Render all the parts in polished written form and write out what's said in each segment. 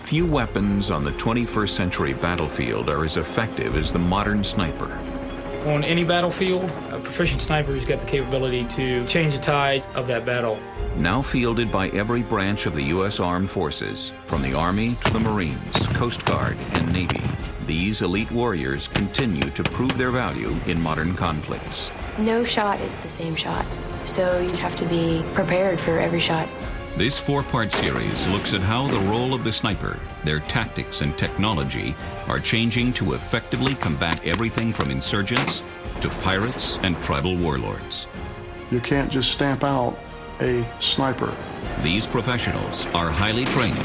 Few weapons on the 21st century battlefield are as effective as the modern sniper. On any battlefield, a proficient sniper has got the capability to change the tide of that battle. Now fielded by every branch of the U.S. Armed Forces, from the Army to the Marines, Coast Guard, and Navy, these elite warriors continue to prove their value in modern conflicts. No shot is the same shot, so you have to be prepared for every shot. This four-part series looks at how the role of the sniper, their tactics and technology are changing to effectively combat everything from insurgents to pirates and tribal warlords. You can't just stamp out a sniper. These professionals are highly trained,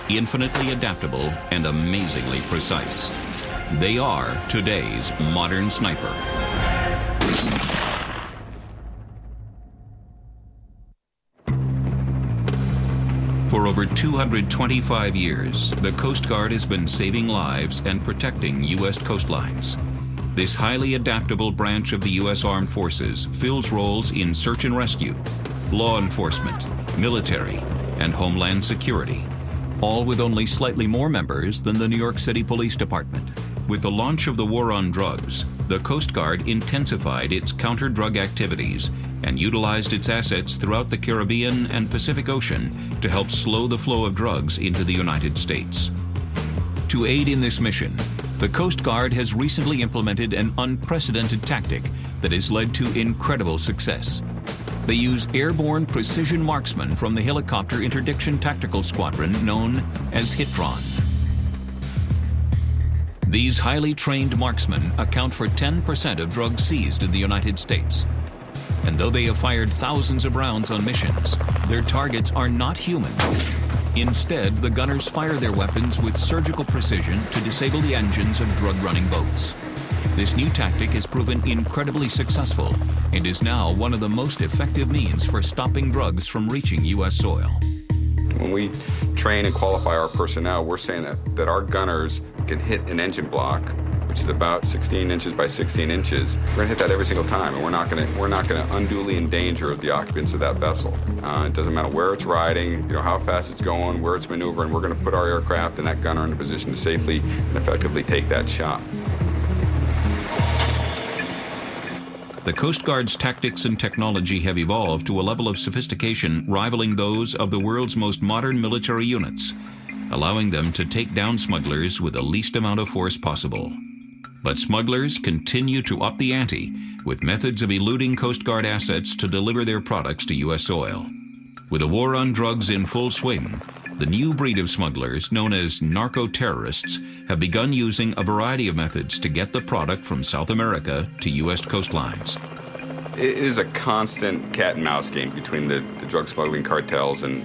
infinitely adaptable, and amazingly precise. They are today's modern sniper. For over 225 years, the Coast Guard has been saving lives and protecting U.S. coastlines. This highly adaptable branch of the U.S. Armed Forces fills roles in search and rescue, law enforcement, military, and homeland security, all with only slightly more members than the New York City Police Department. With the launch of the war on drugs, the Coast Guard intensified its counter-drug activities and utilized its assets throughout the Caribbean and Pacific Ocean to help slow the flow of drugs into the United States. To aid in this mission, the Coast Guard has recently implemented an unprecedented tactic that has led to incredible success. They use airborne precision marksmen from the Helicopter Interdiction Tactical Squadron known as Hitron. These highly trained marksmen account for 10% of drugs seized in the United States. And though they have fired thousands of rounds on missions, their targets are not human. Instead, the gunners fire their weapons with surgical precision to disable the engines of drug-running boats. This new tactic has proven incredibly successful and is now one of the most effective means for stopping drugs from reaching U.S. soil. When we train and qualify our personnel, we're saying that our gunners can hit an engine block, which is about 16 inches by 16 inches. We're gonna hit that every single time, and we're not gonna unduly endanger the occupants of that vessel. It doesn't matter where it's riding, how fast it's going, where it's maneuvering. We're gonna put our aircraft and that gunner in a position to safely and effectively take that shot. The Coast Guard's tactics and technology have evolved to a level of sophistication rivaling those of the world's most modern military units, allowing them to take down smugglers with the least amount of force possible. But smugglers continue to up the ante with methods of eluding Coast Guard assets to deliver their products to U.S. soil. With the war on drugs in full swing, the new breed of smugglers, known as narco-terrorists, have begun using a variety of methods to get the product from South America to U.S. coastlines. It is a constant cat and mouse game between the drug smuggling cartels and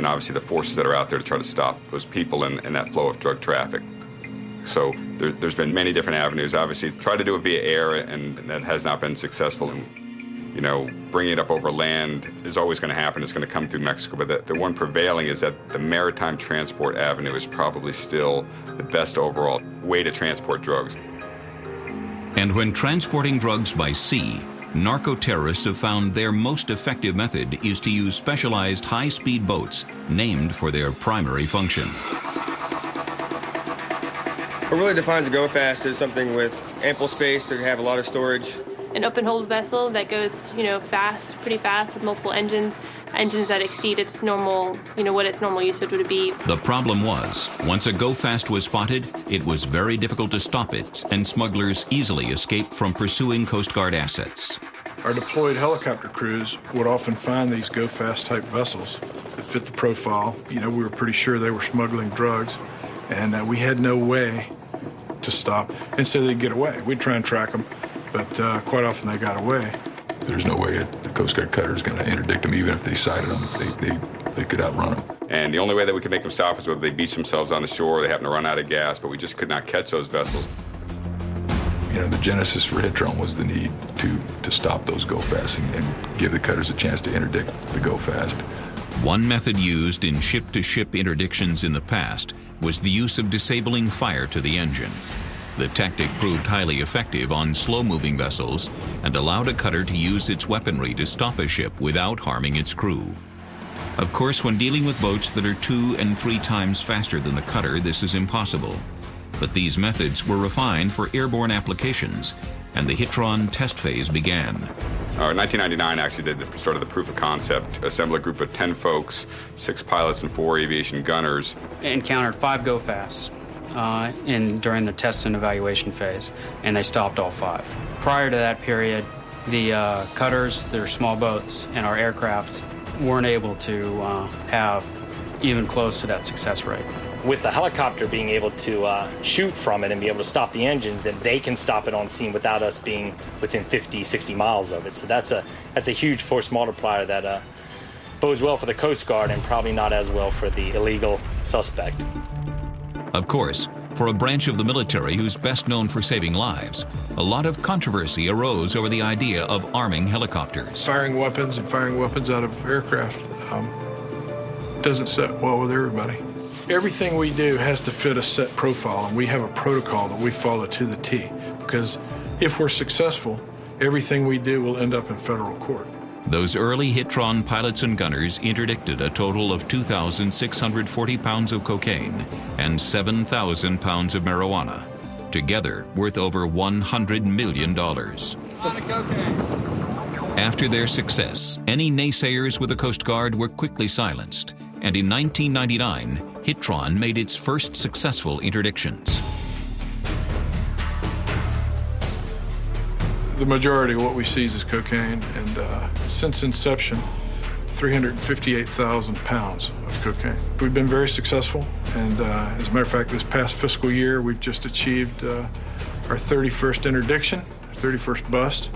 obviously the forces that are out there to try to stop those people and that flow of drug traffic. So there's been many different avenues. Obviously, try to do it via air, and that has not been successful. Bringing it up over land is always going to happen. It's going to come through Mexico. But the one prevailing is that the maritime transport avenue is probably still the best overall way to transport drugs. And when transporting drugs by sea, narco-terrorists have found their most effective method is to use specialized high-speed boats named for their primary function. What really defines a go-fast is something with ample space to have a lot of storage. An open-hold vessel that goes, fast, pretty fast with multiple engines that exceed its normal, what its normal usage would be. The problem was, once a go-fast was spotted, it was very difficult to stop it, and smugglers easily escaped from pursuing Coast Guard assets. Our deployed helicopter crews would often find these go-fast type vessels that fit the profile. We were pretty sure they were smuggling drugs, and we had no way to stop, and so they'd get away. We'd try and track them, but quite often they got away. There's no way the Coast Guard cutter is going to interdict them, even if they sighted them. They could outrun them. And the only way that we could make them stop is whether they beach themselves on the shore, or they happen to run out of gas, but we just could not catch those vessels. The genesis for Hitron was the need to stop those go-fasts and give the cutters a chance to interdict the go-fast. One method used in ship-to-ship interdictions in the past was the use of disabling fire to the engine. The tactic proved highly effective on slow-moving vessels and allowed a cutter to use its weaponry to stop a ship without harming its crew. Of course, when dealing with boats that are 2 and 3 times faster than the cutter, this is impossible. But these methods were refined for airborne applications, and the Hitron test phase began. 1999 actually started the proof of concept. Assembled a group of 10 folks, 6 pilots and 4 aviation gunners. Encountered 5 go-fasts during the test and evaluation phase, and they stopped all 5. Prior to that period, the cutters, their small boats, and our aircraft weren't able to have even close to that success rate. With the helicopter being able to shoot from it and be able to stop the engines, then they can stop it on scene without us being within 50, 60 miles of it. So that's a huge force multiplier that bodes well for the Coast Guard and probably not as well for the illegal suspect. Of course, for a branch of the military who's best known for saving lives, a lot of controversy arose over the idea of arming helicopters. Firing weapons and firing weapons out of aircraft doesn't sit well with everybody. Everything we do has to fit a set profile, and we have a protocol that we follow to the T, because if we're successful, everything we do will end up in federal court. Those early Hitron pilots and gunners interdicted a total of 2,640 pounds of cocaine and 7,000 pounds of marijuana, together worth over $100 million. After their success, any naysayers with the Coast Guard were quickly silenced, and in 1999, Hitron made its first successful interdictions. The majority of what we seize is cocaine, and since inception, 358,000 pounds of cocaine. We've been very successful, and as a matter of fact, this past fiscal year, we've just achieved our 31st interdiction, our 31st bust,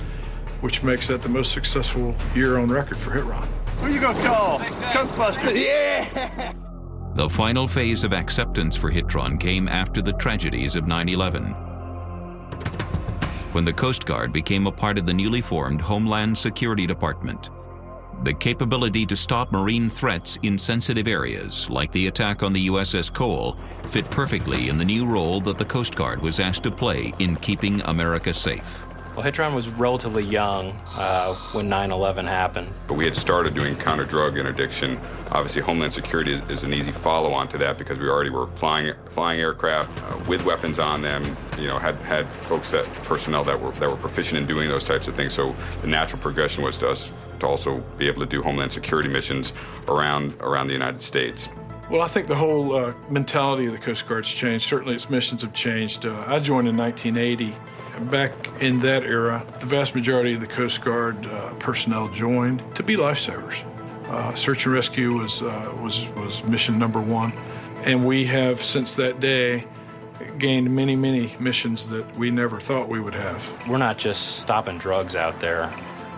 which makes that the most successful year on record for Hitron. Who you gonna call? Coke Buster. Yeah! The final phase of acceptance for Hitron came after the tragedies of 9/11. When the Coast Guard became a part of the newly formed Homeland Security Department. The capability to stop marine threats in sensitive areas, like the attack on the USS Cole, fit perfectly in the new role that the Coast Guard was asked to play in keeping America safe. Well, Hitron was relatively young when 9/11 happened. But we had started doing counter-drug interdiction. Obviously, Homeland Security is an easy follow-on to that because we already were flying aircraft with weapons on them. You know, had folks, personnel that were proficient in doing those types of things. So the natural progression was to us to also be able to do Homeland Security missions around the United States. Well, I think the whole mentality of the Coast Guard's changed. Certainly, its missions have changed. I joined in 1980. Back in that era, the vast majority of the Coast Guard personnel joined to be lifesavers. Search and rescue was mission number 1, and we have since that day gained many, many missions that we never thought we would have. We're not just stopping drugs out there.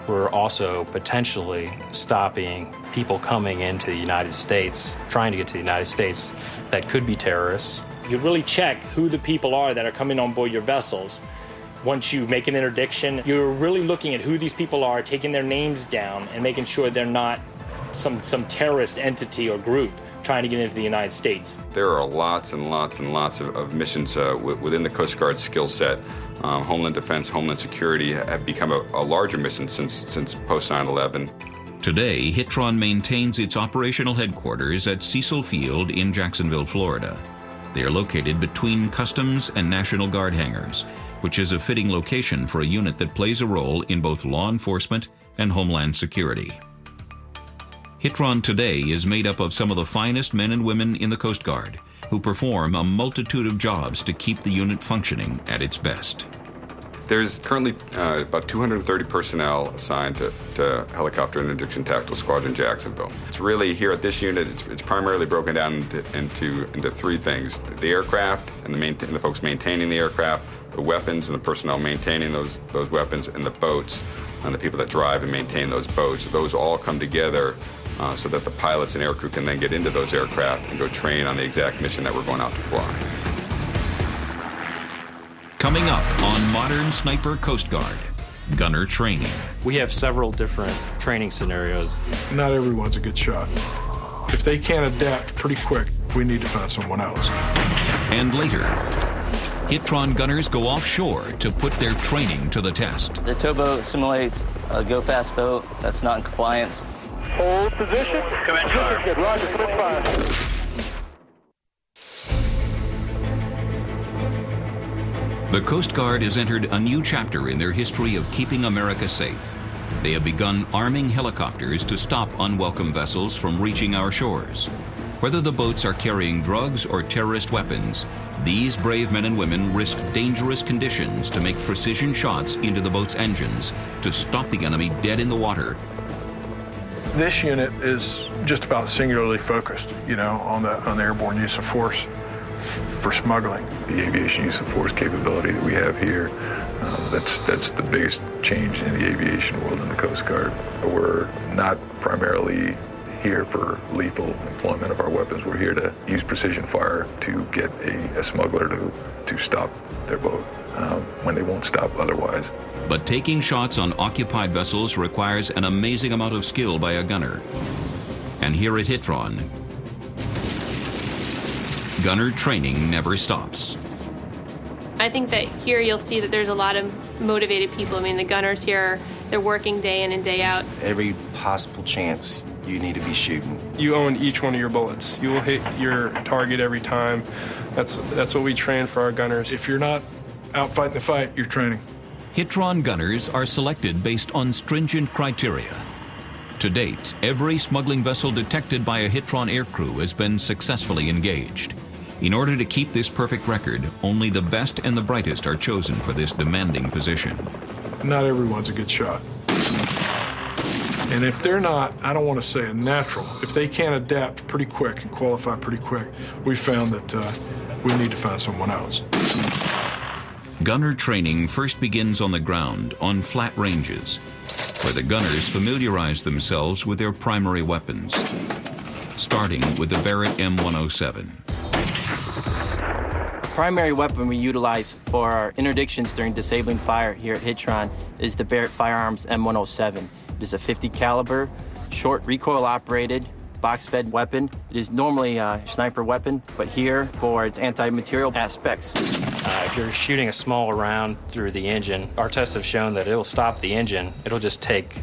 We're also potentially stopping people coming into the United States, trying to get to the United States that could be terrorists. You really check who the people are that are coming on board your vessels. Once you make an interdiction, you're really looking at who these people are, taking their names down, and making sure they're not some terrorist entity or group trying to get into the United States. There are lots and lots and lots of missions within the Coast Guard skill set. Homeland Defense, Homeland Security have become a larger mission since post 9/11. Today, Hitron maintains its operational headquarters at Cecil Field in Jacksonville, Florida. They are located between Customs and National Guard hangars, which is a fitting location for a unit that plays a role in both law enforcement and Homeland Security. Hitron today is made up of some of the finest men and women in the Coast Guard, who perform a multitude of jobs to keep the unit functioning at its best. There's currently about 230 personnel assigned to Helicopter Interdiction Tactical Squadron Jacksonville. It's really, here at this unit, it's primarily broken down into 3 things: the aircraft and the folks maintaining the aircraft, the weapons and the personnel maintaining those weapons, and the boats and the people that drive and maintain those boats. Those all come together so that the pilots and aircrew can then get into those aircraft and go train on the exact mission that we're going out to fly. Coming up on Modern Sniper Coast Guard, gunner training. We have several different training scenarios. Not everyone's a good shot. If they can't adapt pretty quick, we need to find someone else. And later, Hitron gunners go offshore to put their training to the test. The towboat simulates a go-fast boat that's not in compliance. Hold position. Command fire. Good. Roger, command fire. The Coast Guard has entered a new chapter in their history of keeping America safe. They have begun arming helicopters to stop unwelcome vessels from reaching our shores. Whether the boats are carrying drugs or terrorist weapons, these brave men and women risk dangerous conditions to make precision shots into the boat's engines to stop the enemy dead in the water. This unit is just about singularly focused, on the airborne use of force for smuggling. The aviation use of force capability that we have here, that's the biggest change in the aviation world in the Coast Guard. We're not primarily here for lethal employment of our weapons. We're here to use precision fire to get a smuggler to stop their boat when they won't stop otherwise. But taking shots on occupied vessels requires an amazing amount of skill by a gunner. And here at Hitron, gunner training never stops. I think that here you'll see that there's a lot of motivated people. I mean, the gunners here, they're working day in and day out. Every possible chance you need to be shooting. You own each one of your bullets. You will hit your target every time. That's what we train for our gunners. If you're not out fighting the fight, you're training. Hitron gunners are selected based on stringent criteria. To date, every smuggling vessel detected by a Hitron aircrew has been successfully engaged. In order to keep this perfect record, only the best and the brightest are chosen for this demanding position. Not everyone's a good shot. And if they're not, I don't want to say a natural, if they can't adapt pretty quick and qualify pretty quick, we found that we need to find someone else. Gunner training first begins on the ground, on flat ranges, where the gunners familiarize themselves with their primary weapons, starting with the Barrett M107. Primary weapon we utilize for our interdictions during disabling fire here at Hitron is the Barrett Firearms M107. It is a 50 caliber, short recoil operated, box-fed weapon. It is normally a sniper weapon, but here for its anti-material aspects. If you're shooting a small round through the engine, our tests have shown that it'll stop the engine. It'll just take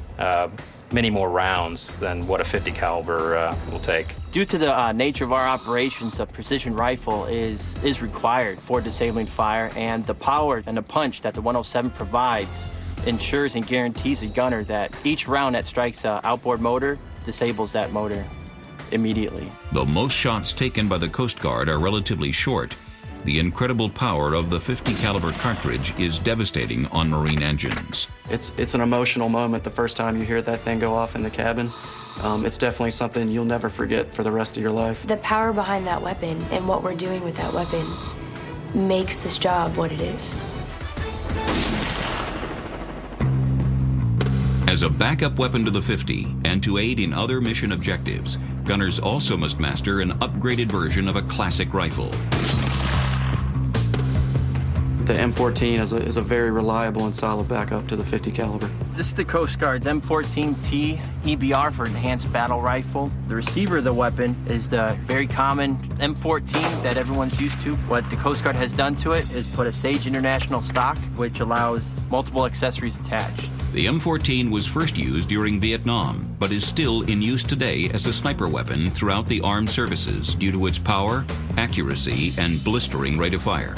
many more rounds than what a 50 caliber will take. Due to the nature of our operations, a precision rifle is required for disabling fire, and the power and the punch that the 107 provides ensures and guarantees a gunner that each round that strikes an outboard motor disables that motor immediately. Though most shots taken by the Coast Guard are relatively short, the incredible power of the 50 caliber cartridge is devastating on marine engines. It's an emotional moment the first time you hear that thing go off in the cabin. It's definitely something you'll never forget for the rest of your life. The power behind that weapon and what we're doing with that weapon makes this job what it is. As a backup weapon to the 50 and to aid in other mission objectives, gunners also must master an upgraded version of a classic rifle. The M14 is a very reliable and solid backup to the 50 caliber. This is the Coast Guard's M14T EBR for enhanced battle rifle. The receiver of the weapon is the very common M14 that everyone's used to. What the Coast Guard has done to it is put a Sage International stock, which allows multiple accessories attached. The M14 was first used during Vietnam, but is still in use today as a sniper weapon throughout the armed services due to its power, accuracy, and blistering rate of fire.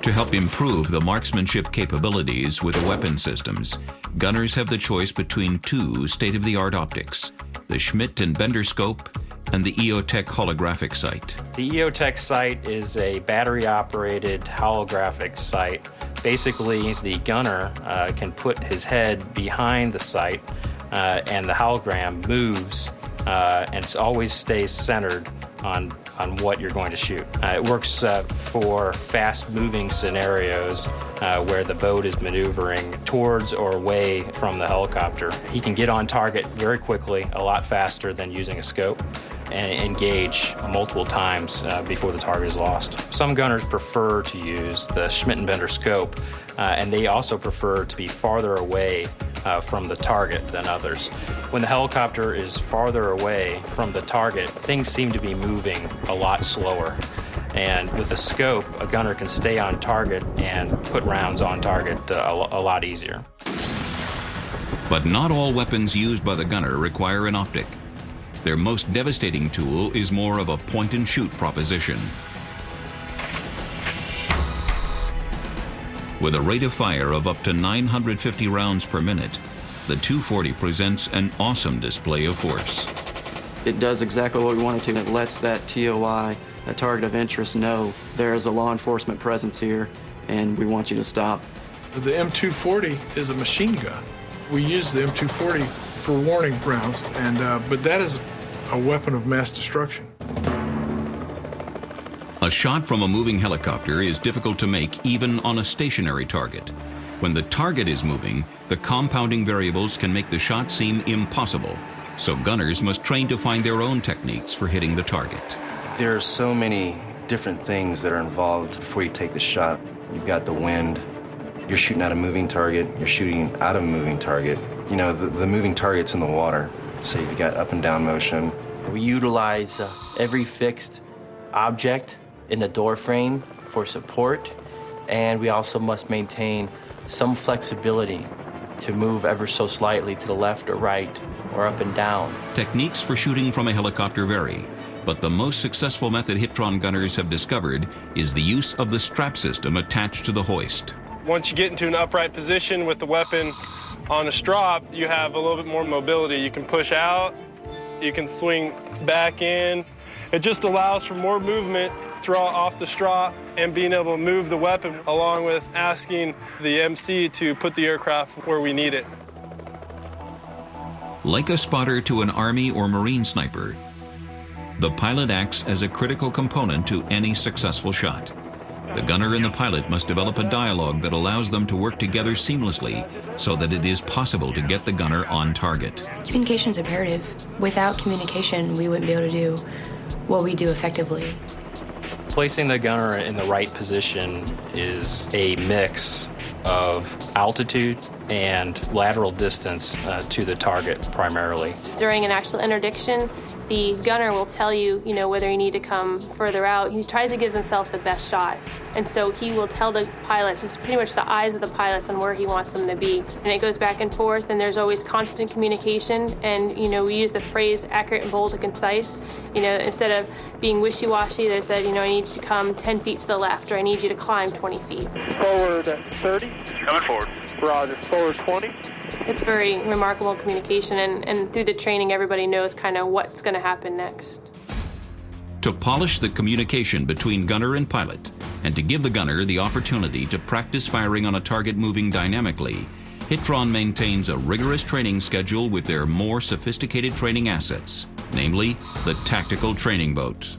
To help improve the marksmanship capabilities with the weapon systems, gunners have the choice between two state-of-the-art optics, the Schmidt and Bender scope and the Eotech holographic sight. The Eotech sight is a battery-operated holographic sight. Basically, the gunner can put his head behind the sight and the hologram moves and it always stays centered on what you're going to shoot. It works for fast-moving scenarios where the boat is maneuvering towards or away from the helicopter. He can get on target very quickly, a lot faster than using a scope, and engage multiple times before the target is lost. Some gunners prefer to use the Schmidt and Bender scope, and they also prefer to be farther away from the target than others. When the helicopter is farther away from the target, things seem to be moving a lot slower. And with a scope, a gunner can stay on target and put rounds on target a lot easier. But not all weapons used by the gunner require an optic. Their most devastating tool is more of a point-and-shoot proposition. With a rate of fire of up to 950 rounds per minute, the 240 presents an awesome display of force. It does exactly what we want it to. It lets that TOI, that target of interest, know there is a law enforcement presence here and we want you to stop. The M240 is a machine gun. We use the M240 for warning rounds, but that is a weapon of mass destruction. A shot from a moving helicopter is difficult to make even on a stationary target. When the target is moving, the compounding variables can make the shot seem impossible, so gunners must train to find their own techniques for hitting the target. There are so many different things that are involved before you take the shot. You've got the wind, you're shooting at a moving target, you're shooting at a moving target. You know, the moving target's in the water, so you've got up and down motion. We utilize every fixed object in the door frame for support, and we also must maintain some flexibility to move ever so slightly to the left or right or up and down. Techniques for shooting from a helicopter vary, but the most successful method Hitron gunners have discovered is the use of the strap system attached to the hoist. Once you get into an upright position with the weapon on a strop, you have a little bit more mobility. You can push out, you can swing back in. It just allows for more movement throughout off the strop and being able to move the weapon, along with asking the MC to put the aircraft where we need it. Like a spotter to an Army or Marine sniper, the pilot acts as a critical component to any successful shot. The gunner and the pilot must develop a dialogue that allows them to work together seamlessly so that it is possible to get the gunner on target. Communication's imperative. Without communication, we wouldn't be able to do what we do effectively. Placing the gunner in the right position is a mix of altitude and lateral distance to the target primarily. During an actual interdiction, the gunner will tell you, whether you need to come further out. He tries to give himself the best shot. And so he will tell the pilots, it's pretty much the eyes of the pilots on where he wants them to be. And it goes back and forth, and there's always constant communication. And, we use the phrase accurate and bold and concise. Instead of being wishy-washy, they said, I need you to come 10 feet to the left, or I need you to climb 20 feet. Forward 30. Coming forward. Roger. Forward 20. It's very remarkable communication, and through the training, everybody knows kind of what's going to happen next. To polish the communication between gunner and pilot, and to give the gunner the opportunity to practice firing on a target moving dynamically, Hitron maintains a rigorous training schedule with their more sophisticated training assets, namely the tactical training boat.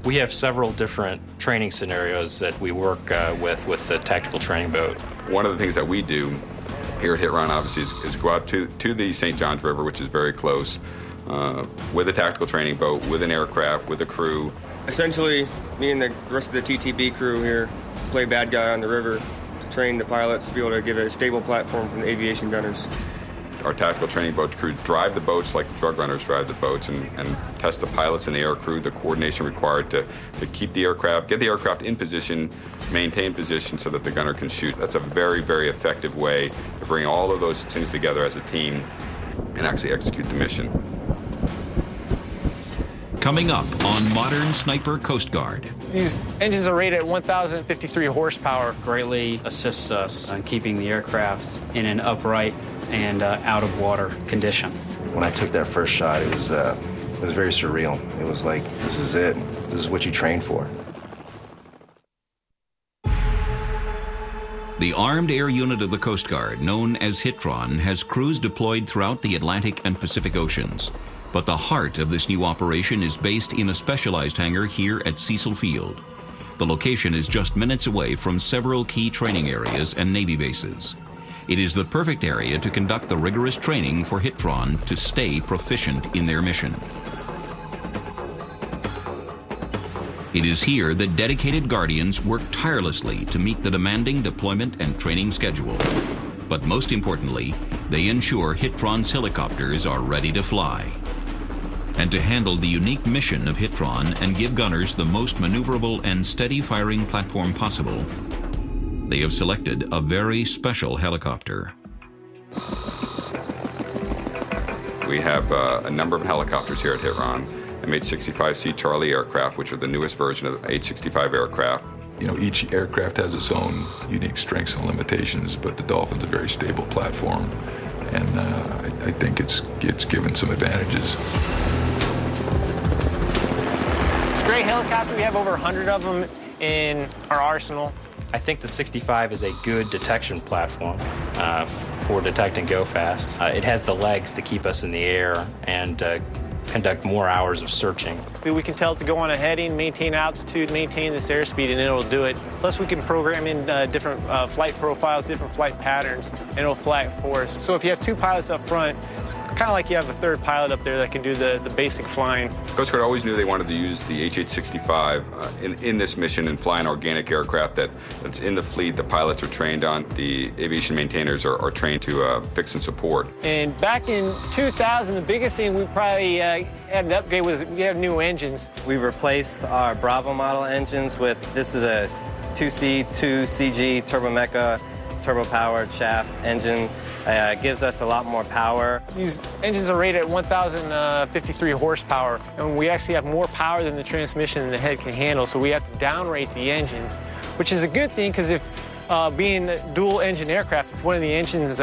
We have several different training scenarios that we work with the tactical training boat. One of the things that we do here at Hitron, obviously, is go out to the St. Johns River, which is very close, with a tactical training boat, with an aircraft, with a crew. Essentially, me and the rest of the TTB crew here play bad guy on the river to train the pilots to be able to give a stable platform for the aviation gunners. Our tactical training boat crew drive the boats like the drug runners drive the boats and test the pilots and the air crew, the coordination required to keep the aircraft, get the aircraft in position, maintain position so that the gunner can shoot. That's a very, very effective way to bring all of those things together as a team and actually execute the mission. Coming up on Modern Sniper Coast Guard. These engines are rated at 1,053 horsepower. Greatly assists us in keeping the aircraft in an upright and out of water condition. When I took that first shot, it was very surreal. It was like, this is it. This is what you train for. The Armed Air Unit of the Coast Guard, known as Hitron, has crews deployed throughout the Atlantic and Pacific Oceans. But the heart of this new operation is based in a specialized hangar here at Cecil Field. The location is just minutes away from several key training areas and Navy bases. It is the perfect area to conduct the rigorous training for Hitron to stay proficient in their mission. It is here that dedicated Guardians work tirelessly to meet the demanding deployment and training schedule. But most importantly, they ensure Hitron's helicopters are ready to fly. And to handle the unique mission of Hitron and give gunners the most maneuverable and steady firing platform possible, they have selected a very special helicopter. We have a number of helicopters here at Hitron, MH-65C Charlie aircraft, which are the newest version of H-65 aircraft. You know, each aircraft has its own unique strengths and limitations, but the Dolphin's a very stable platform, and I think it's given some advantages. It's a great helicopter. We have over 100 of them in our arsenal. I think the 65 is a good detection platform for detecting go fast. It has the legs to keep us in the air and conduct more hours of searching. We can tell it to go on a heading, maintain altitude, maintain this airspeed, and it'll do it. Plus, we can program in different flight profiles, different flight patterns, and it'll fly it for us. So if you have two pilots up front, it's kind of like you have a third pilot up there that can do the basic flying. Coast Guard always knew they wanted to use the HH-65 in this mission and fly an organic aircraft that's in the fleet. The pilots are trained on. The aviation maintainers are trained to fix and support. And back in 2000, the biggest thing we probably had to upgrade was we have new engines. We replaced our Bravo model engines with, this is a 2C, 2CG Turbomeca, turbo-powered shaft engine. Gives us a lot more power. These engines are rated at 1,053 horsepower, and we actually have more power than the transmission and the head can handle, so we have to downrate the engines, which is a good thing, because if being dual-engine aircraft, if one of the engines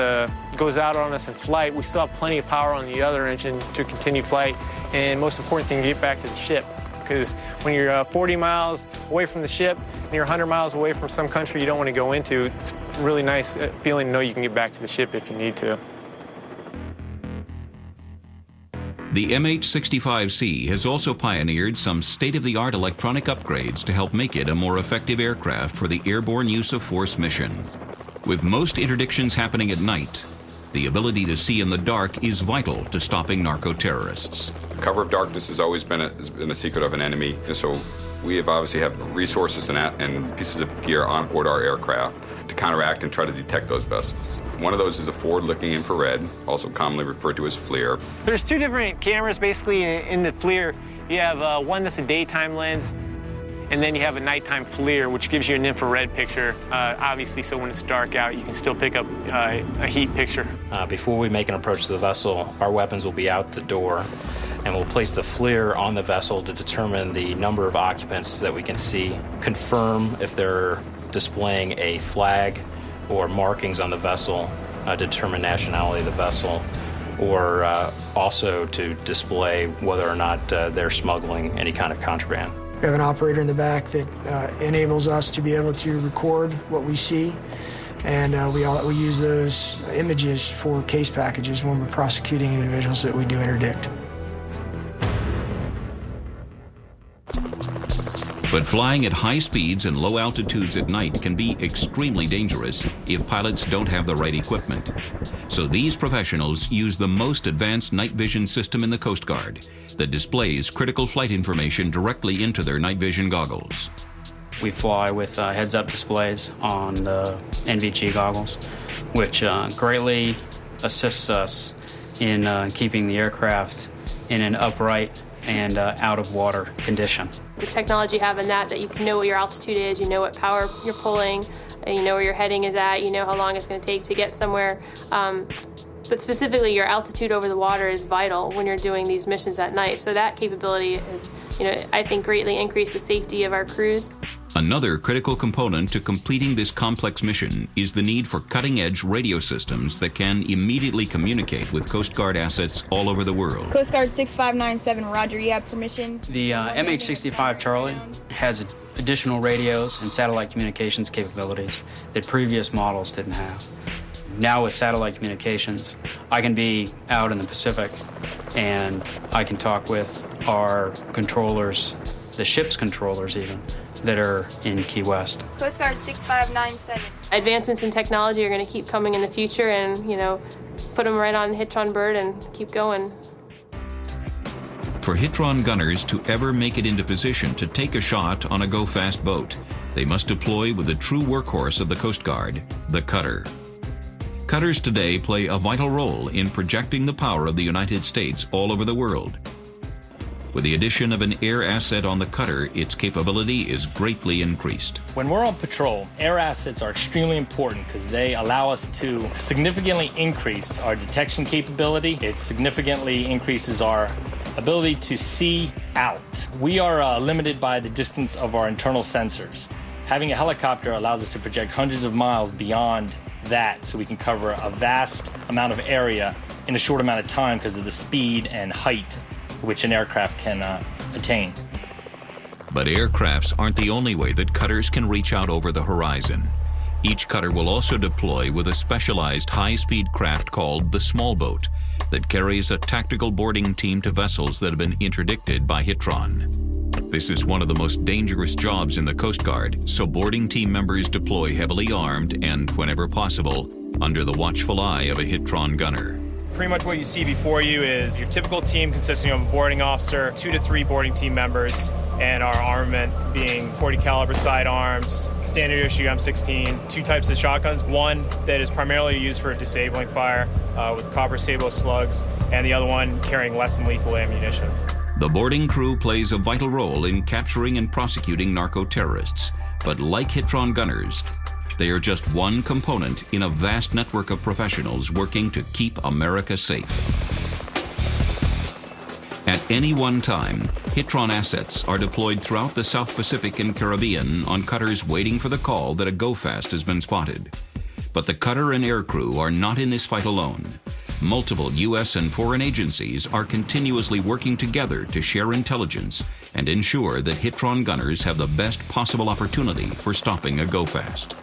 goes out on us in flight, we still have plenty of power on the other engine to continue flight, and most important thing, get back to the ship. Because when you're 40 miles away from the ship and you're 100 miles away from some country you don't want to go into, it's a really nice feeling to know you can get back to the ship if you need to. The MH-65C has also pioneered some state-of-the-art electronic upgrades to help make it a more effective aircraft for the airborne use of force mission. With most interdictions happening at night, the ability to see in the dark is vital to stopping narco-terrorists. Cover of darkness has always been a secret of an enemy, and so we obviously have resources and pieces of gear on board our aircraft to counteract and try to detect those vessels. One of those is a forward-looking infrared, also commonly referred to as FLIR. There's two different cameras basically in the FLIR. You have one that's a daytime lens, and then you have a nighttime FLIR, which gives you an infrared picture, obviously, so when it's dark out, you can still pick up a heat picture. Before we make an approach to the vessel, our weapons will be out the door, and we'll place the FLIR on the vessel to determine the number of occupants that we can see, confirm if they're displaying a flag or markings on the vessel, determine nationality of the vessel, or also to display whether or not they're smuggling any kind of contraband. We have an operator in the back that enables us to be able to record what we see, and we use those images for case packages when we're prosecuting individuals that we do interdict. But flying at high speeds and low altitudes at night can be extremely dangerous if pilots don't have the right equipment. So these professionals use the most advanced night vision system in the Coast Guard that displays critical flight information directly into their night vision goggles. We fly with heads-up displays on the NVG goggles, which greatly assists us in keeping the aircraft in an upright and out-of-water condition. The technology having that you can know what your altitude is, you know what power you're pulling, and you know where your heading is at, you know how long it's going to take to get somewhere. But specifically, your altitude over the water is vital when you're doing these missions at night. So that capability has, I think, greatly increased the safety of our crews. Another critical component to completing this complex mission is the need for cutting-edge radio systems that can immediately communicate with Coast Guard assets all over the world. Coast Guard 6597, roger, you have permission. The MH-65 Charlie has additional radios and satellite communications capabilities that previous models didn't have. Now with satellite communications, I can be out in the Pacific and I can talk with our controllers, the ship's controllers even, that are in Key West. Coast Guard 6597. Advancements in technology are going to keep coming in the future, and put them right on Hitron Bird and keep going. For Hitron gunners to ever make it into position to take a shot on a go-fast boat, they must deploy with the true workhorse of the Coast Guard, the cutter. Cutters today play a vital role in projecting the power of the United States all over the world. With the addition of an air asset on the cutter, its capability is greatly increased. When we're on patrol, air assets are extremely important because they allow us to significantly increase our detection capability. It significantly increases our ability to see out. We are limited by the distance of our internal sensors. Having a helicopter allows us to project hundreds of miles beyond that, so we can cover a vast amount of area in a short amount of time because of the speed and height which an aircraft can attain. But aircrafts aren't the only way that cutters can reach out over the horizon. Each cutter will also deploy with a specialized high-speed craft called the small boat that carries a tactical boarding team to vessels that have been interdicted by Hitron. This is one of the most dangerous jobs in the Coast Guard, so boarding team members deploy heavily armed and, whenever possible, under the watchful eye of a Hitron gunner. Pretty much what you see before you is your typical team consisting of a boarding officer, 2 to 3 boarding team members, and our armament being 40 caliber sidearms, standard issue M16, 2 types of shotguns, one that is primarily used for disabling fire with copper sabot slugs, and the other one carrying less than lethal ammunition. The boarding crew plays a vital role in capturing and prosecuting narco-terrorists, but like Hitron gunners, they are just one component in a vast network of professionals working to keep America safe. At any one time, Hitron assets are deployed throughout the South Pacific and Caribbean on cutters waiting for the call that a go-fast has been spotted. But the cutter and aircrew are not in this fight alone. Multiple U.S. and foreign agencies are continuously working together to share intelligence and ensure that Hitron gunners have the best possible opportunity for stopping a go-fast.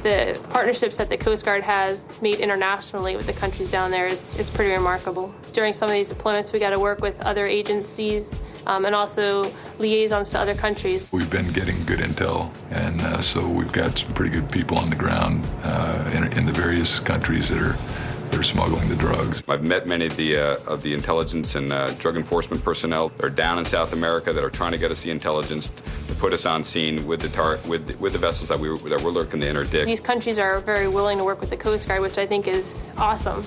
The partnerships that the Coast Guard has made internationally with the countries down there is pretty remarkable. During some of these deployments, we got to work with other agencies and also liaisons to other countries. We've been getting good intel, and so we've got some pretty good people on the ground in the various countries that are smuggling the drugs. I've met many of the intelligence and drug enforcement personnel that are down in South America that are trying to get us the intelligence to put us on scene with the vessels that we're looking to interdict. These countries are very willing to work with the Coast Guard, which I think is awesome,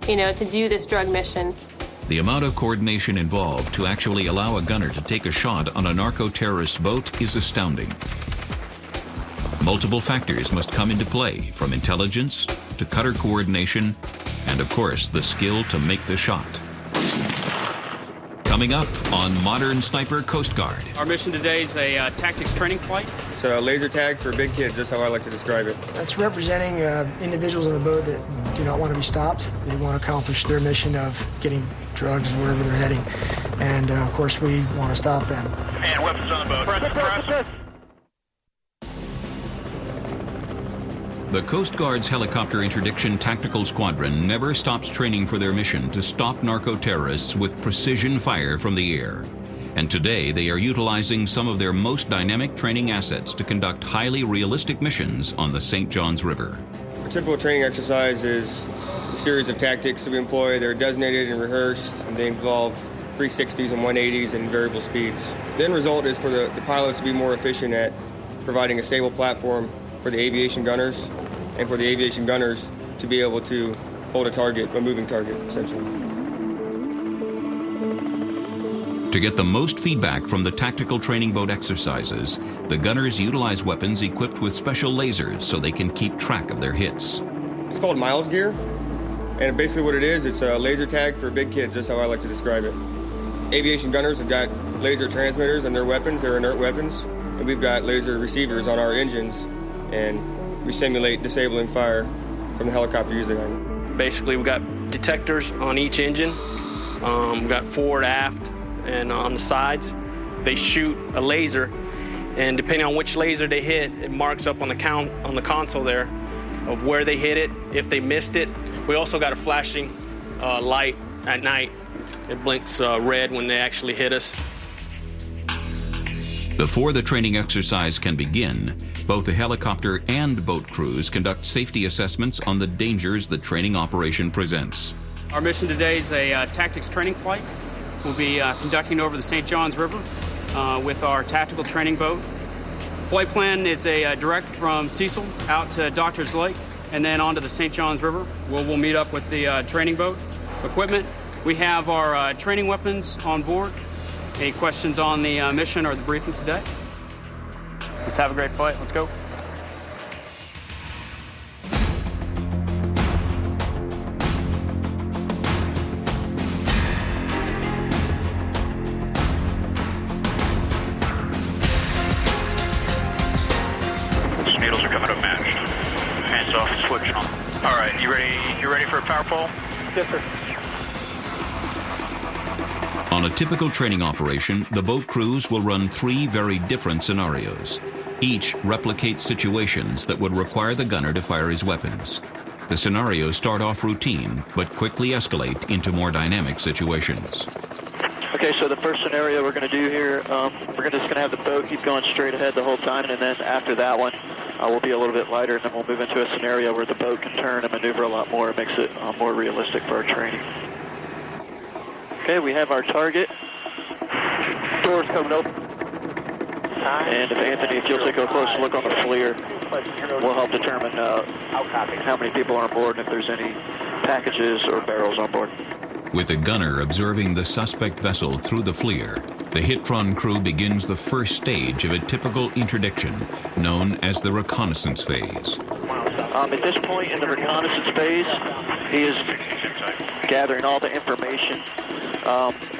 to do this drug mission. The amount of coordination involved to actually allow a gunner to take a shot on a narco-terrorist boat is astounding. Multiple factors must come into play, from intelligence to cutter coordination, and of course, the skill to make the shot. Coming up on Modern Sniper Coast Guard. Our mission today is a tactics training flight. It's a laser tag for big kids, that's how I like to describe it. That's representing individuals on the boat that do not want to be stopped. They want to accomplish their mission of getting drugs wherever they're heading. And of course, we want to stop them. And weapons on the boat. Press. The Coast Guard's Helicopter Interdiction Tactical Squadron never stops training for their mission to stop narco-terrorists with precision fire from the air. And today they are utilizing some of their most dynamic training assets to conduct highly realistic missions on the St. Johns River. Our typical training exercise is a series of tactics that we employ. They're designated and rehearsed, and they involve 360s and 180s and variable speeds. The end result is for the pilots to be more efficient at providing a stable platform for the aviation gunners, and for the aviation gunners to be able to hold a target, a moving target, essentially. To get the most feedback from the tactical training boat exercises, the gunners utilize weapons equipped with special lasers so they can keep track of their hits. It's called Miles gear, and basically what it is, it's a laser tag for big kids, just how I like to describe it. Aviation gunners have got laser transmitters on their weapons, they're inert weapons, and we've got laser receivers on our engines, and we simulate disabling fire from the helicopter using them. Basically, we've got detectors on each engine. We've got forward, aft, and on the sides. They shoot a laser, and depending on which laser they hit, it marks up on the console there of where they hit it, if they missed it. We also got a flashing light at night. It blinks red when they actually hit us. Before the training exercise can begin, both the helicopter and boat crews conduct safety assessments on the dangers the training operation presents. Our mission today is a tactics training flight. We'll be conducting over the St. Johns River with our tactical training boat. Flight plan is a direct from Cecil out to Doctors Lake and then onto the St. Johns River, where we'll meet up with the training boat. Equipment, we have our training weapons on board. Any questions on the mission or the briefing today? Let's have a great flight. Let's go. Needles are coming up matched. Hands off, switching on. All right, you ready? You ready for a power pole? Yes, sir. On a typical training operation, the boat crews will run 3 very different scenarios. Each replicates situations that would require the gunner to fire his weapons. The scenarios start off routine, but quickly escalate into more dynamic situations. Okay, so the first scenario we're going to do here, we're just going to have the boat keep going straight ahead the whole time, and then after that one, we'll be a little bit lighter, and then we'll move into a scenario where the boat can turn and maneuver a lot more. It makes it more realistic for our training. Okay, we have our target. Doors coming open. And if Anthony, if you'll take a close look on the FLIR, we'll help determine how many people are on board and if there's any packages or barrels on board. With the gunner observing the suspect vessel through the FLIR, the Hitron crew begins the first stage of a typical interdiction, known as the reconnaissance phase. At this point in the reconnaissance phase, he is gathering all the information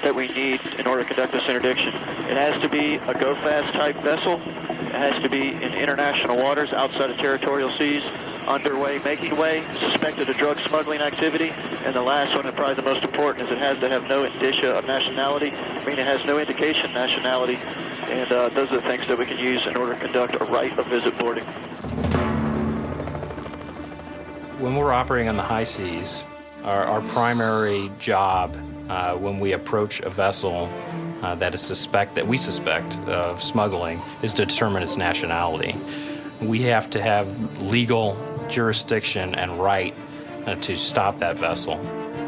that we need in order to conduct this interdiction. It has to be a go-fast type vessel. It has to be in international waters outside of territorial seas, underway, making way, suspected of drug smuggling activity, and the last one, and probably the most important, is it has to have no indicia of nationality, meaning it has no indication of nationality, and those are the things that we can use in order to conduct a right of visit boarding. When we're operating on the high seas, our primary job when we approach a vessel that we suspect of smuggling is to determine its nationality. We have to have legal jurisdiction and right to stop that vessel.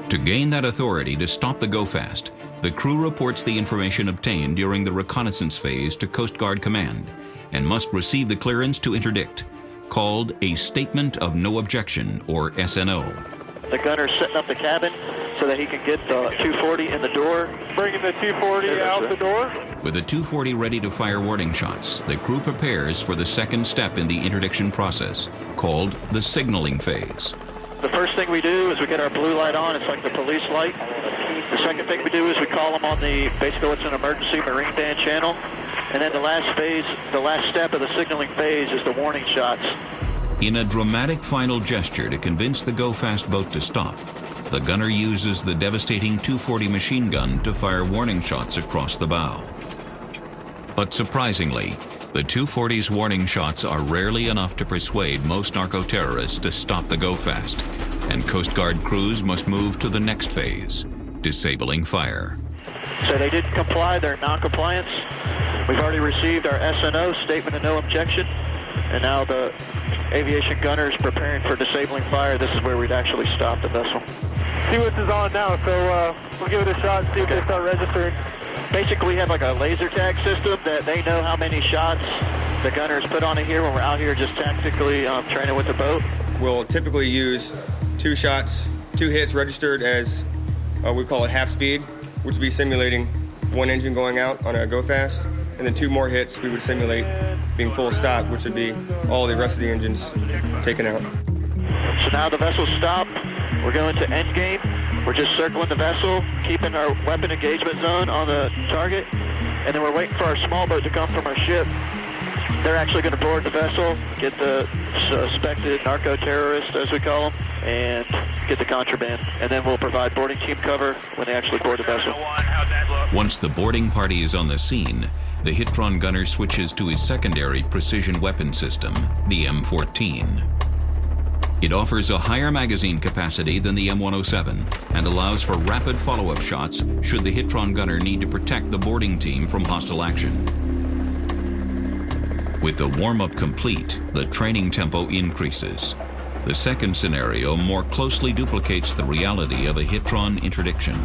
To gain that authority to stop the go-fast, the crew reports the information obtained during the reconnaissance phase to Coast Guard Command and must receive the clearance to interdict, called a Statement of No Objection, or SNO. The gunner's setting up the cabin so that he can get the 240 in the door. Bringing the 240 out the door. With the 240 ready to fire warning shots, the crew prepares for the second step in the interdiction process, called the signaling phase. The first thing we do is we get our blue light on. It's like the police light. The second thing we do is we call them on basically what's an emergency marine band channel. And then the last phase, the last step of the signaling phase is the warning shots. In a dramatic final gesture to convince the go-fast boat to stop, the gunner uses the devastating 240 machine gun to fire warning shots across the bow. But surprisingly, the 240's warning shots are rarely enough to persuade most narco-terrorists to stop the go-fast, and Coast Guard crews must move to the next phase, disabling fire. So they didn't comply, they're non-compliance. We've already received our SNO, Statement of No Objection, and now the aviation gunner is preparing for disabling fire. This is where we'd actually stop the vessel. See what is on now, so we'll give it a shot and see if they start registering. Basically, we have like a laser tag system that they know how many shots the gunner has put on it here when we're out here just tactically training with the boat. We'll typically use 2 shots, 2 hits registered as, we call it half speed, which would be simulating 1 engine going out on a go fast, and then 2 more hits we would simulate being full stop, which would be all the rest of the engines taken out. So now the vessel's stopped. We're going to end game. We're just circling the vessel, keeping our weapon engagement zone on the target, and then we're waiting for our small boat to come from our ship. They're actually going to board the vessel, get the suspected narco-terrorist, as we call them, and get the contraband. And then we'll provide boarding team cover when they actually board the vessel. Once the boarding party is on the scene, the Hitron gunner switches to his secondary precision weapon system, the M14. It offers a higher magazine capacity than the M107 and allows for rapid follow-up shots should the Hitron gunner need to protect the boarding team from hostile action. With the warm-up complete, the training tempo increases. The second scenario more closely duplicates the reality of a Hitron interdiction.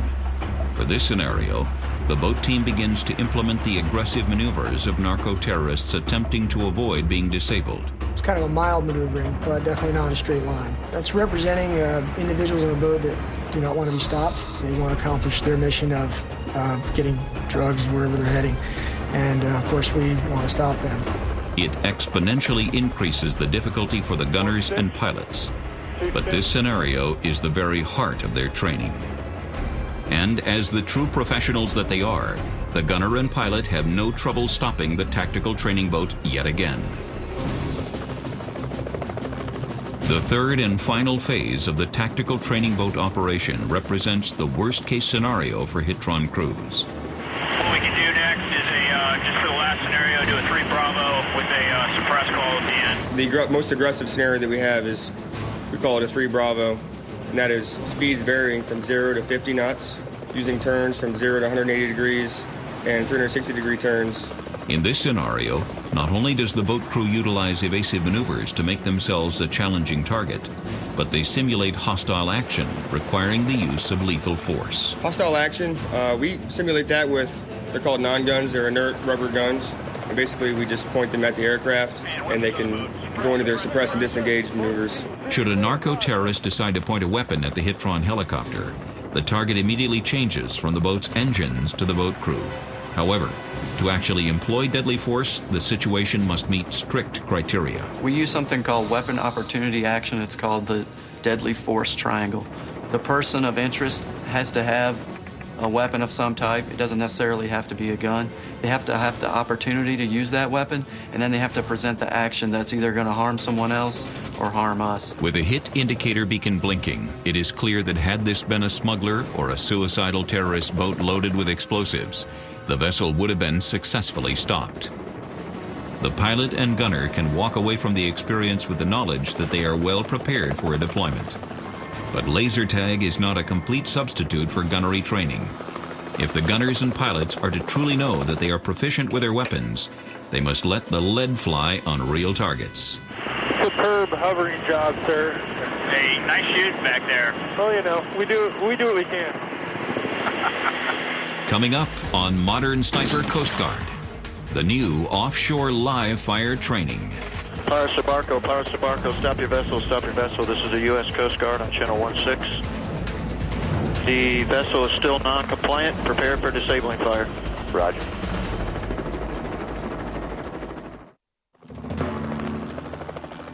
For this scenario, the boat team begins to implement the aggressive maneuvers of narco-terrorists attempting to avoid being disabled. It's kind of a mild maneuvering, but definitely not a straight line. That's representing individuals on a boat that do not want to be stopped. They want to accomplish their mission of getting drugs wherever they're heading. And of course, we want to stop them. It exponentially increases the difficulty for the gunners and pilots. But this scenario is the very heart of their training. And as the true professionals that they are, the gunner and pilot have no trouble stopping the tactical training boat yet again. The third and final phase of the tactical training boat operation represents the worst-case scenario for Hitron crews. What we can do next is just for the last scenario, do a 3 Bravo with a suppress call at the end. The most aggressive scenario that we have is, we call it a 3 Bravo, and that is speeds varying from 0 to 50 knots, using turns from 0 to 180 degrees and 360-degree turns. In this scenario, not only does the boat crew utilize evasive maneuvers to make themselves a challenging target, but they simulate hostile action, requiring the use of lethal force. Hostile action, we simulate that with, they're called non-guns, they're inert rubber guns. And basically, we just point them at the aircraft, and they can go into their suppress and disengage maneuvers. Should a narco-terrorist decide to point a weapon at the Hitron helicopter, the target immediately changes from the boat's engines to the boat crew. However, to actually employ deadly force, the situation must meet strict criteria. We use something called weapon opportunity action. It's called the deadly force triangle. The person of interest has to have a weapon of some type. It doesn't necessarily have to be a gun. They have to have the opportunity to use that weapon, and then they have to present the action that's either going to harm someone else or harm us. With a hit indicator beacon blinking, it is clear that had this been a smuggler or a suicidal terrorist boat loaded with explosives, the vessel would have been successfully stopped. The pilot and gunner can walk away from the experience with the knowledge that they are well prepared for a deployment. But laser tag is not a complete substitute for gunnery training. If the gunners and pilots are to truly know that they are proficient with their weapons, they must let the lead fly on real targets. Superb hovering job, sir. Hey, nice shooting back there. Well, you know, we do what we can. Coming up on Modern Sniper Coast Guard, the new offshore live fire training. Power Sabarco, stop your vessel, stop your vessel. This is the U.S. Coast Guard on channel 16. The vessel is still non-compliant. Prepare for disabling fire. Roger.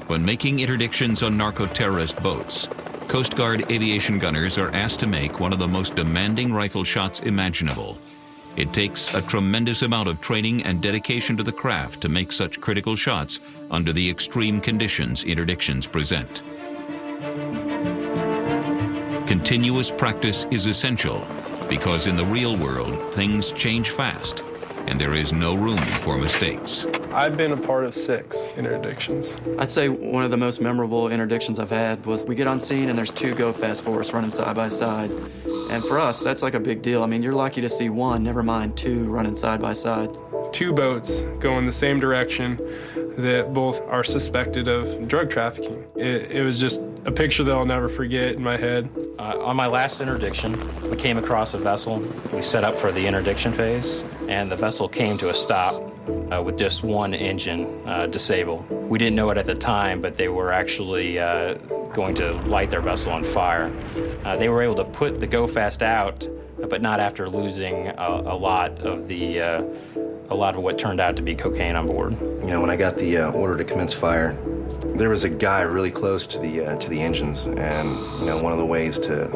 When making interdictions on narco-terrorist boats, Coast Guard aviation gunners are asked to make one of the most demanding rifle shots imaginable. It takes a tremendous amount of training and dedication to the craft to make such critical shots under the extreme conditions interdictions present. Continuous practice is essential because in the real world, things change fast and there is no room for mistakes. I've been a part of 6 interdictions. I'd say one of the most memorable interdictions I've had was we get on scene and there's 2 go-fast for us running side by side. And for us, that's like a big deal. I mean, you're lucky to see 1, never mind 2 running side by side. 2 boats go in the same direction that both are suspected of drug trafficking. It was just a picture that I'll never forget in my head. On my last interdiction, we came across a vessel. We set up for the interdiction phase, and the vessel came to a stop with just 1 engine disabled. We didn't know it at the time, but they were actually going to light their vessel on fire. They were able to put the go fast out, but not after losing a lot of what turned out to be cocaine on board. You know, when I got the order to commence fire, there was a guy really close to the engines, and you know, one of the ways to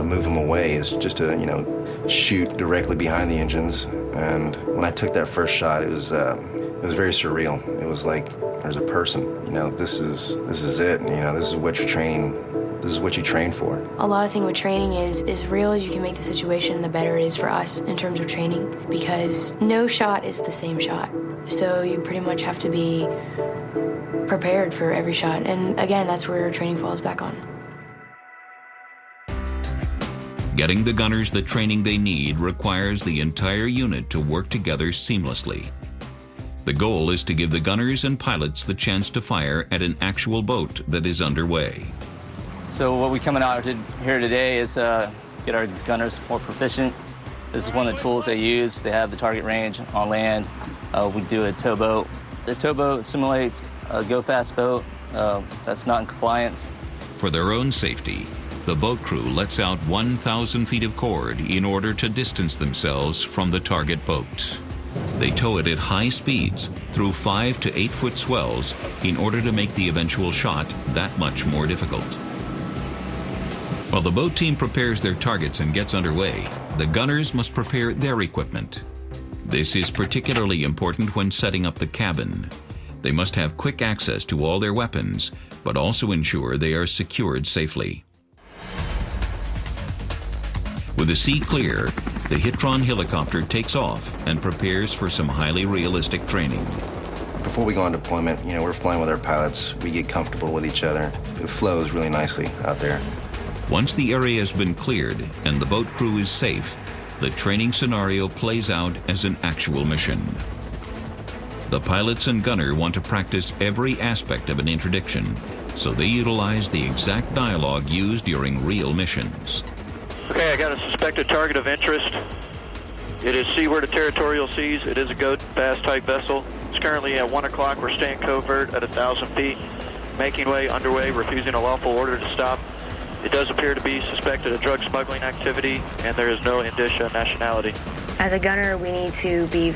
move him away is just to shoot directly behind the engines. And when I took that first shot, it was very surreal. It was like there's a person. You know, this is it. You know, this is what you're training. This is what you train for. A lot of thing with training is as real as you can make the situation, the better it is for us in terms of training, because no shot is the same shot. So you pretty much have to be prepared for every shot. And again, that's where training falls back on. Getting the gunners the training they need requires the entire unit to work together seamlessly. The goal is to give the gunners and pilots the chance to fire at an actual boat that is underway. So what we're coming out here today is get our gunners more proficient. This is one of the tools they use. They have the target range on land. We do a towboat. The towboat simulates a go-fast boat that's not in compliance. For their own safety, the boat crew lets out 1,000 feet of cord in order to distance themselves from the target boat. They tow it at high speeds through 5 to 8 foot swells in order to make the eventual shot that much more difficult. While the boat team prepares their targets and gets underway, the gunners must prepare their equipment. This is particularly important when setting up the cabin. They must have quick access to all their weapons, but also ensure they are secured safely. With the sea clear, the Hitron helicopter takes off and prepares for some highly realistic training. Before we go on deployment, we're flying with our pilots. We get comfortable with each other. It flows really nicely out there. Once the area has been cleared and the boat crew is safe, the training scenario plays out as an actual mission. The pilots and gunner want to practice every aspect of an interdiction, so they utilize the exact dialogue used during real missions. Okay, I got a suspected target of interest. It is seaward of territorial seas. It is a go-fast type vessel. It's currently at 1 o'clock. We're staying covert at 1,000 feet, making way, underway, refusing a lawful order to stop. It does appear to be suspected of drug smuggling activity, and there is no indicia of nationality. As a gunner, we need to be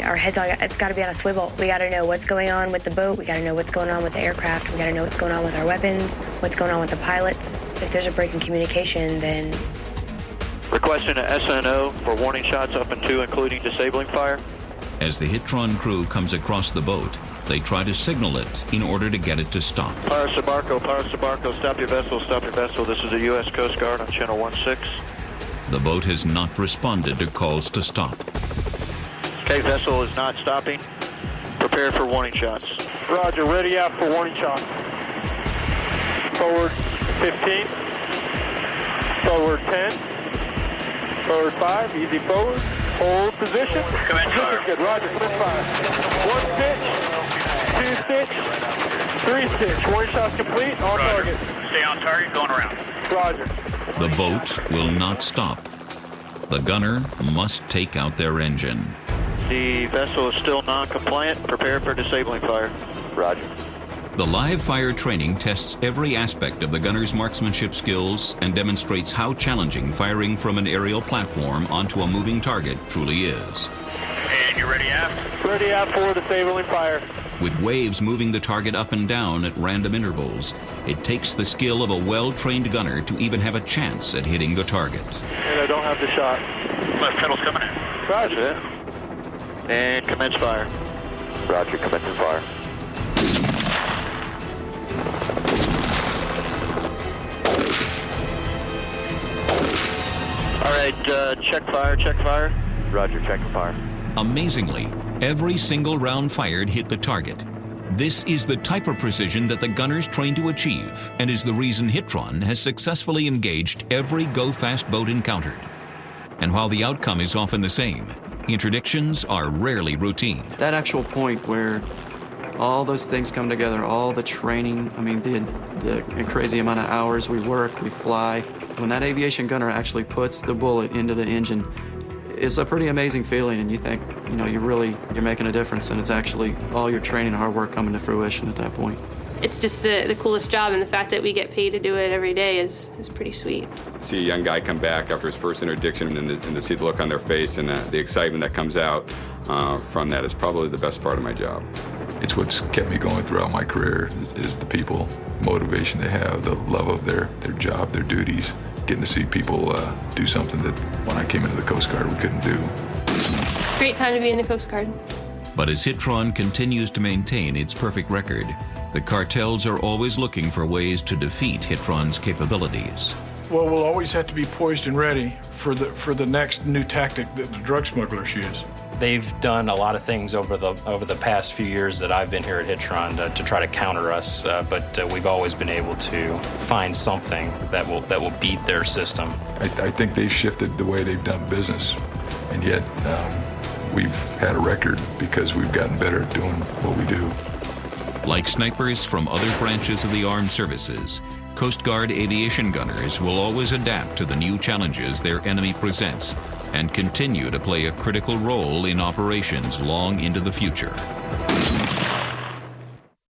our heads on, it's got to be on a swivel. We got to know what's going on with the boat. We got to know what's going on with the aircraft. We got to know what's going on with our weapons, what's going on with the pilots. If there's a break in communication, then... Requesting an SNO for warning shots up and to including disabling fire. As the Hitron crew comes across the boat, they try to signal it in order to get it to stop. Power Sabarco, stop your vessel. This is the U.S. Coast Guard on channel 16. The boat has not responded to calls to stop. Okay, vessel is not stopping. Prepare for warning shots. Roger, ready out for warning shots. Forward 15. Forward 10. Forward 5, easy forward. Hold position. Position good, roger, commit fire. 1 stitch, 2 stitch, 3 stitch. Warning shots complete, on target. Stay on target, going around. Roger. The boat will not stop. The gunner must take out their engine. The vessel is still non-compliant. Prepare for disabling fire. Roger. The live fire training tests every aspect of the gunner's marksmanship skills and demonstrates how challenging firing from an aerial platform onto a moving target truly is. And you're ready aft? Ready aft for disabling fire. With waves moving the target up and down at random intervals, it takes the skill of a well-trained gunner to even have a chance at hitting the target. And I don't have the shot. Left pedal's coming in. Roger. And commence fire. Roger, commencing fire. All right, check fire. Roger, check fire. Amazingly, every single round fired hit the target. This is the type of precision that the gunners train to achieve and is the reason Hitron has successfully engaged every go-fast boat encountered. And while the outcome is often the same, interdictions are rarely routine. That actual point where all those things come together, all the training, the crazy amount of hours we work, we fly. When that aviation gunner actually puts the bullet into the engine, it's a pretty amazing feeling, and you think, you're making a difference, and it's actually all your training and hard work coming to fruition at that point. It's just the coolest job, and the fact that we get paid to do it every day is pretty sweet. See a young guy come back after his first interdiction and to see the look on their face and the excitement that comes out from that is probably the best part of my job. It's what's kept me going throughout my career is the people, motivation they have, the love of their job, their duties, getting to see people do something that when I came into the Coast Guard we couldn't do. It's a great time to be in the Coast Guard. But as Hitron continues to maintain its perfect record, the cartels are always looking for ways to defeat Hitron's capabilities. Well, we'll always have to be poised and ready for the next new tactic that the drug smugglers use. They've done a lot of things over the past few years that I've been here at Hitron to try to counter us, but we've always been able to find something that will beat their system. I think they've shifted the way they've done business, and yet we've had a record because we've gotten better at doing what we do. Like snipers from other branches of the armed services, Coast Guard aviation gunners will always adapt to the new challenges their enemy presents and continue to play a critical role in operations long into the future.